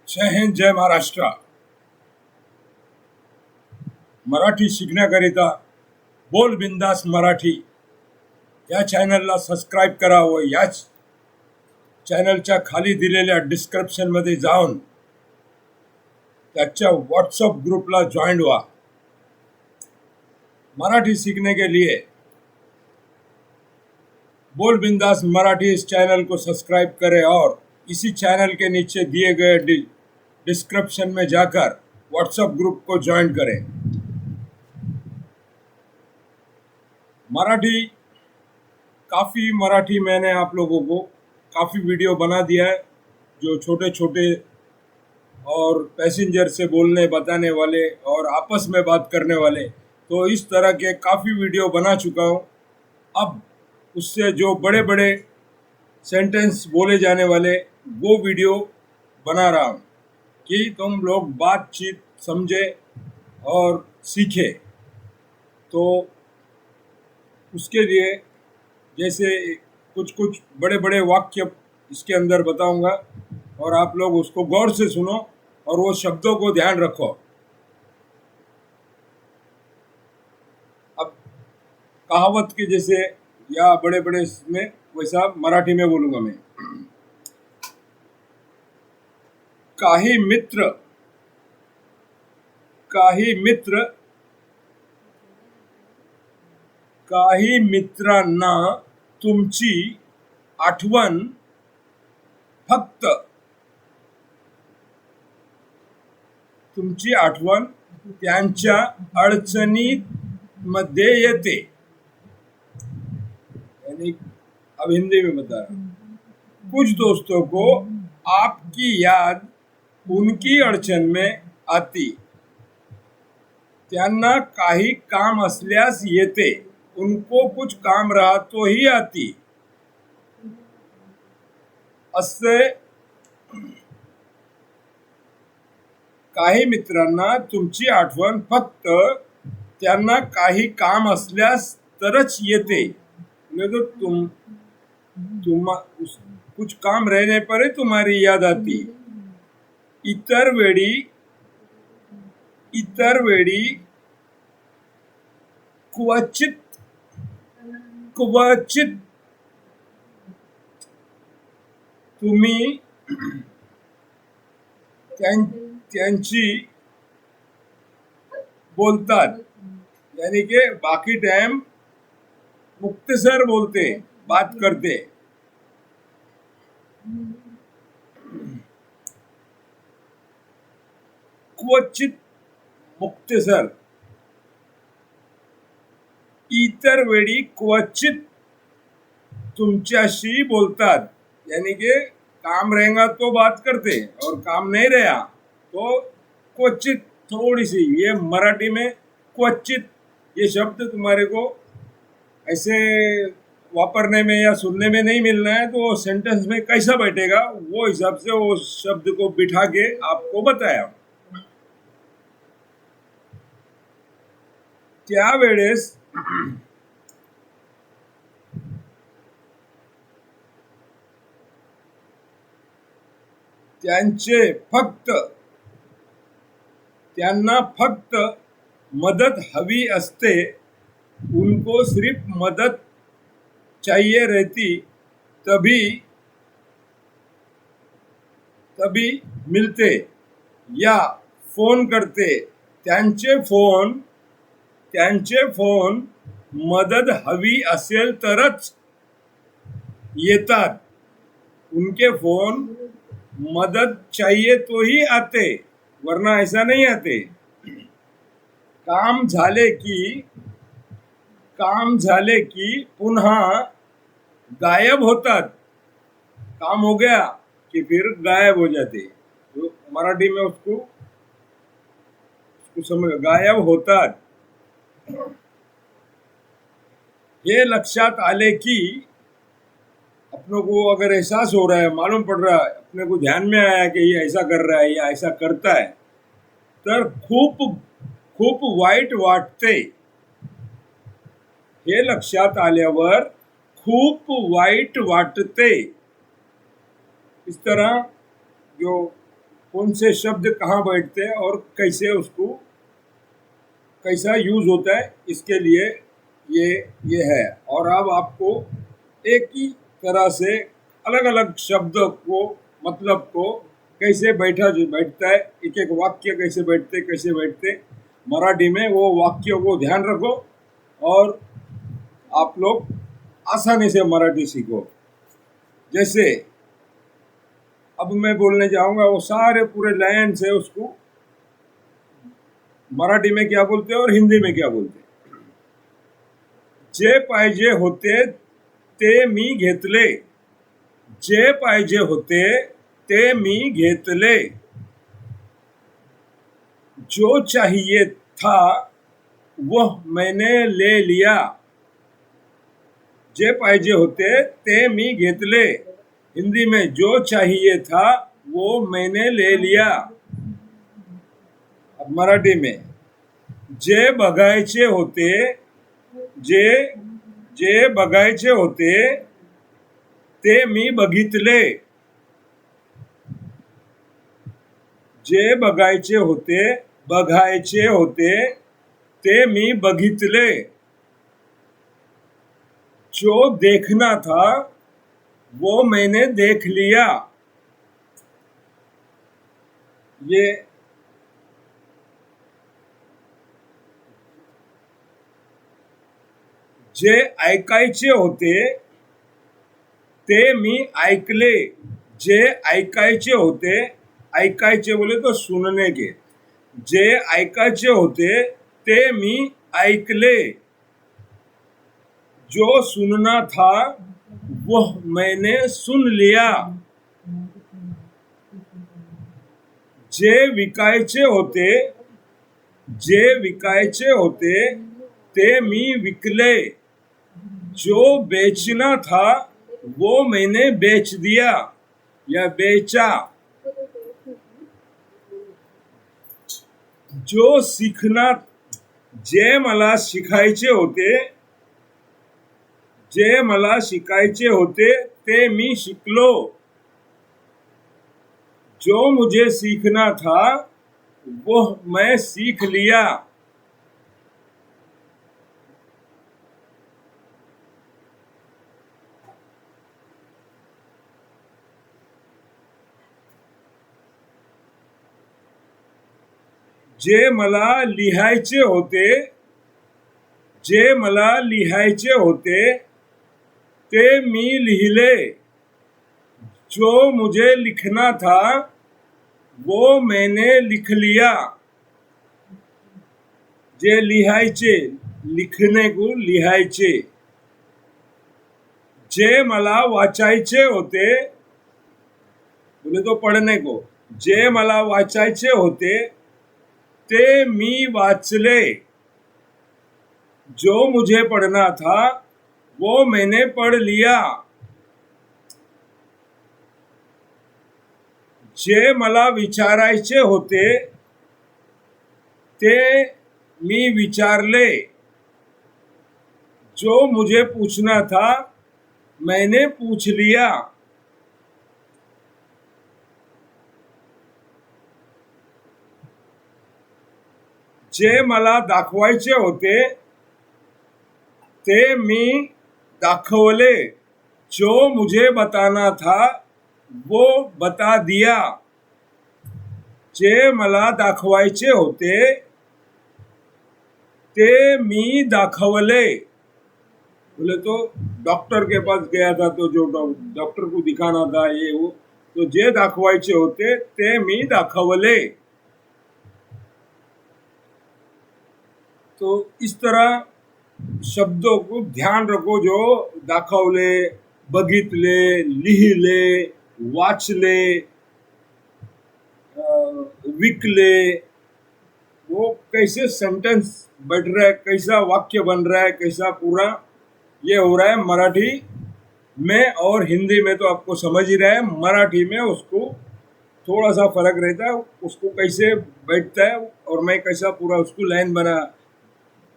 जय हिंद, जय महाराष्ट्र. मराठी शिकण्याकरिता बोल बिंदास मराठी या चॅनलला सबस्क्राईब करा व याच चॅनलच्या खाली दिलेल्या डिस्क्रिप्शनमध्ये जाऊन त्याच्या व्हाट्सएप ग्रुपला ज्वाइन हुआ. मराठी सीखने के लिए बोल बिंदास मराठी इस चैनल को सब्सक्राइब करें और इसी चैनल के नीचे दिए गए डिस्क्रिप्शन में जाकर व्हाट्सएप ग्रुप को ज्वाइन करें. मराठी मैंने आप लोगों को काफ़ी वीडियो बना दिया है, जो छोटे छोटे और पैसेंजर से बोलने बताने वाले और आपस में बात करने वाले, तो इस तरह के काफ़ी वीडियो बना चुका हूँ. अब उससे जो बड़े बड़े सेंटेंस बोले जाने वाले वो वीडियो बना रहा हूँ कि तुम लोग बातचीत समझे और सीखे. तो उसके लिए जैसे कुछ कुछ बड़े बड़े वाक्य इसके अंदर बताऊंगा और आप लोग उसको गौर से सुनो और वो शब्दों को ध्यान रखो. अब कहावत के जैसे या बड़े बड़े में वैसा मराठी में बोलूंगा मैं. काही मित्रांना तुमची आठवण त्यांच्या अडचणीमध्ये येते. यानी अब हिंदी में बता रहा हूं. कुछ दोस्तों को आपकी याद उनकी अडचण में आती. त्यांना काही काम असल्यास येते. उनको कुछ काम रहा तो ही आती. असे काही मित्रांना तुमची आठवण फक्त त्यांना काही काम असल्यास तरच येते. तो कुछ काम रहने पर ही तुम्हारी याद आती. इतर वेळी क्वचित तुम्ही त्यांची बोलतात. यानी कि बाकी टाइम मुक्तसर बोलते, बात करते. क्वचित मुक्तसर. इतर वेळी क्वचित तुमच्याशी बोलतात. यानी कि काम रहेगा तो बात करते और काम नहीं रहा तो क्वचित थोड़ी सी. ये मराठी में क्वचित ये शब्द तुम्हारे को ऐसे वापरने में या सुनने में नहीं मिलना है. तो सेंटेंस में कैसा बैठेगा वो हिसाब से वो शब्द को बिठा के आपको बताया. त्यावेळेस त्यांना फक्त मदत हवी असते. उनको सिर्फ मदत चाहिए रहती. तभी मिलते या फोन करते. त्यांचे फोन मदत हवी असेल तरच येतात. उनके फोन मदद चाहिए तो ही आते, वरना ऐसा नहीं आते. काम झाले की पुन्हा गायब होतात. काम हो गया कि फिर गायब हो जाते. तो मराठी में उसको समझ, गायब होतात. ये लक्षात आले कि अपनों को अगर एहसास हो रहा है, मालूम पड़ रहा है, अपने को ध्यान में आया कि ये ऐसा कर रहा है या ऐसा करता है, तर खूप वाईट वाटते. हे लक्षात आल्यावर खूप वाईट वाटते. इस तरह जो कौन से शब्द कहाँ बैठते हैं और कैसे उसको कैसा यूज होता है, इसके लिए ये है। और अब आपको एक ही तरह से अलग अलग शब्द को मतलब को कैसे बैठता है, एक एक वाक्य कैसे बैठते मराठी में, वो वाक्यों को ध्यान रखो और आप लोग आसानी से मराठी सीखो। जैसे अब मैं बोलने जाऊंगा वो सारे पूरे लाइन से उसको मराठी में क्या बोलते हैं और हिंदी में क्या बोलते हैं। जे पाहिजे होते ते मी घेतले, जे पाहिजे होते ते मी घेतले, जो चाहिए था वह मैंने ले लिया। जे पाहिजे होते ते मी घेतले, हिंदी में जो चाहिए था वो मैंने ले लिया। अब मराठी में जे बघायचे होते, जे जे बघायचे होते ते मी बघितले, जे बघायचे होते ते मी बघितले, जो देखना था वो मैंने देख लिया। ये जे ऐकायचे होते ते मी ऐकले, जे ऐकायचे होते, ऐकायचे बोले तो सुनने के, जे ऐकायचे होते ते मी ऐकले, जो सुनना था वह मैंने सुन लिया। जे विकायचे होते, जे विकायचे होते ते मी विकले, जो बेचना था वो मैंने बेच दिया या बेचा। जो सीखना, जे मला शिकायचे होते, जे मला शिकायचे होते ते मी शिकलो, जो मुझे सीखना था वो मैं सीख लिया। जे मला लिहायचे होते, जे मला लिहायचे होते ते मी लिहिले, जो मुझे लिखना था वो मैंने लिख लिया। जे लिहायचे, लिखने को लिहायचे। जे मला वाचायचे होते बोले तो पढ़ने को, जे मला वाचायचे होते ते मी वाचले, जो मुझे पढ़ना था वो मैंने पढ़ लिया। जे मला विचारायचे होते ते मी विचारले, जो मुझे पूछना था मैंने पूछ लिया। जे मला दाखवायचे होते ते मी दाखवले, जो मुझे बताना था वो बता दिया। जे मला दाखवायचे होते ते मी दाखवले, बोले तो डॉक्टर के पास गया था तो जो डॉक्टर को दिखाना था ये वो, तो जे दाखवायचे होते ते मी दाखवले। तो इस तरह शब्दों को ध्यान रखो, जो दाखवले, बघितले, लिहिले, वाचले, विकले, वो कैसे सेंटेंस बैठ रहा है, कैसा वाक्य बन रहा है, कैसा पूरा ये हो रहा है मराठी में। और हिंदी में तो आपको समझ ही रहा है, मराठी में उसको थोड़ा सा फर्क रहता है, उसको कैसे बैठता है और मैं कैसा पूरा उसको लाइन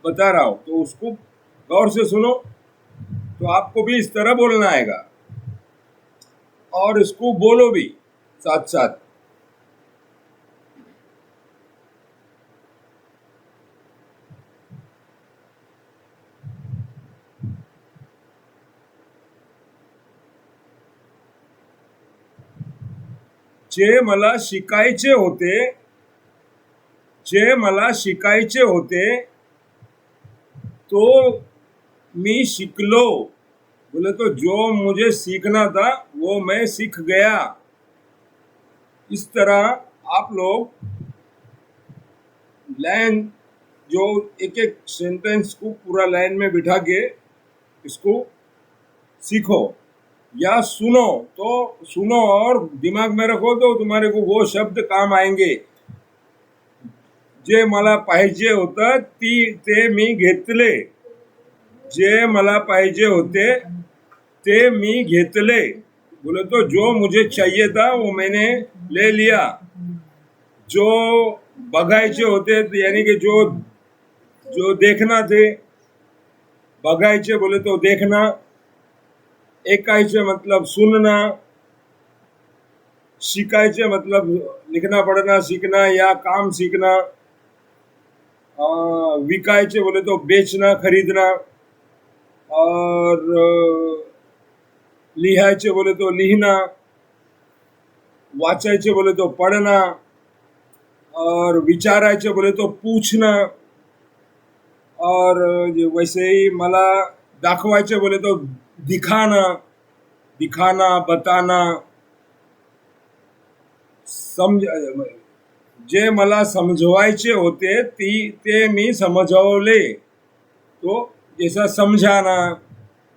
बता रहा हूँ। तो उसको गौर से सुनो तो आपको भी इस तरह बोलना आएगा और इसको बोलो भी साथ साथ। जे मला शिकायचे होते, जे मला शिकायचे होते तो मी शिकलो। बोले तो जो मुझे सीखना था वो मैं सीख गया। इस तरह आप लोग लाइन जो एक एक सेंटेंस को पूरा लाइन में बिठा के इसको सीखो या सुनो। तो सुनो और दिमाग में रखो तो तुम्हारे को वो शब्द काम आएंगे। जे मला पाहिजे होतं ते मी घेतले, जे मला पाहिजे होते ते मी घेतले। बोले तो जो मुझे चाहिए था वो मैंने ले लिया। जो बघायचे होते यानी कि जो जो देखना थे, बघायचे बोले तो देखना, ऐकायचे मतलब सुनना, शिकायचे मतलब लिखना पढ़ना सीखना या काम सीखना, विकायचे बोले तो बेचना खरीदना, और लिहायचे बोले तो लिखना, वाचायचे बोले तो पढ़ना, और विचारायचे बोले तो पूछना, और वैसे ही मला दाखवायचे बोले तो दिखाना, दिखाना बताना। समझ जे मला समझवायचे होते ते मी समझवले। तो जैसा समझाना,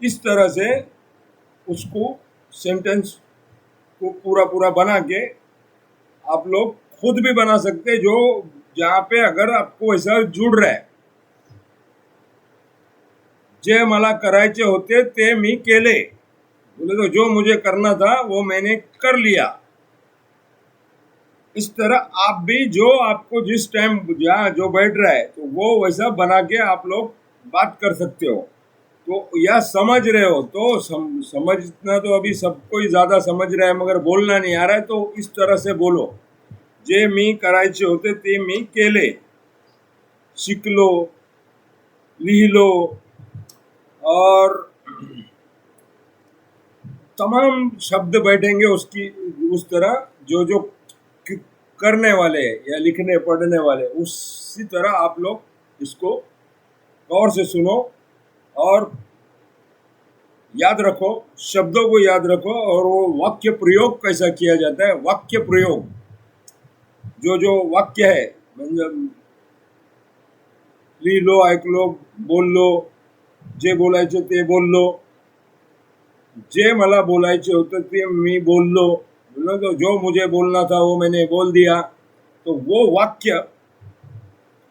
इस तरह से उसको सेंटेंस को पूरा पूरा बना के आप लोग खुद भी बना सकते जो जहाँ पे अगर आपको ऐसा जुड़ रहा है। जे मला करायचे होते ते मी केले। बोले तो जो मुझे करना था वो मैंने कर लिया। इस तरह आप भी जो आपको जिस टाइम जहाँ जो बैठ रहा है तो वो वैसा बना के आप लोग बात कर सकते हो। तो या समझ रहे हो तो समझना तो अभी सबको ही ज़्यादा समझ रहा है मगर बोलना नहीं आ रहा है, तो इस तरह से बोलो। जे मी करायचे होते ते मी केले, शिकलो, लिहिलो, और तमाम शब्द बैठेंगे उसकी उस तरह जो जो करने वाले या लिखने पढ़ने वाले, उसी तरह आप लोग इसको गौर से सुनो और याद रखो, शब्दों को याद रखो। और वो वाक्य प्रयोग कैसा किया जाता है, वाक्य प्रयोग जो जो वाक्य है मतलब लिहिलो, ऐकलो, बोललो, जे बोलायचे ते बोललो, जे मला बोलायचे होते ते मी बोललो। बोलो तो जो मुझे बोलना था वो मैंने बोल दिया। तो वो वाक्य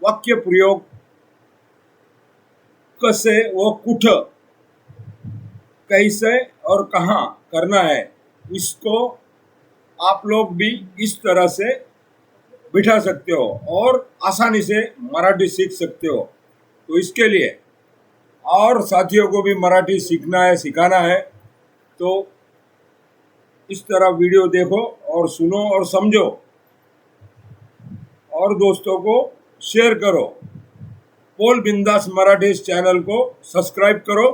वाक्य प्रयोग कसे वो कुठं कैसे और कहाँ करना है, इसको आप लोग भी इस तरह से बिठा सकते हो और आसानी से मराठी सीख सकते हो। तो इसके लिए और साथियों को भी मराठी सीखना है, सिखाना है, तो इस तरह वीडियो देखो और सुनो और समझो और दोस्तों को शेयर करो। पोल बिंदास मराठी इस चैनल को सब्सक्राइब करो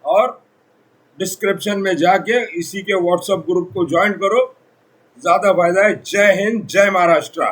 और डिस्क्रिप्शन में जाके इसी के व्हाट्सएप ग्रुप को ज्वाइन करो। ज़्यादा फायदा है। जय हिंद, जय महाराष्ट्र।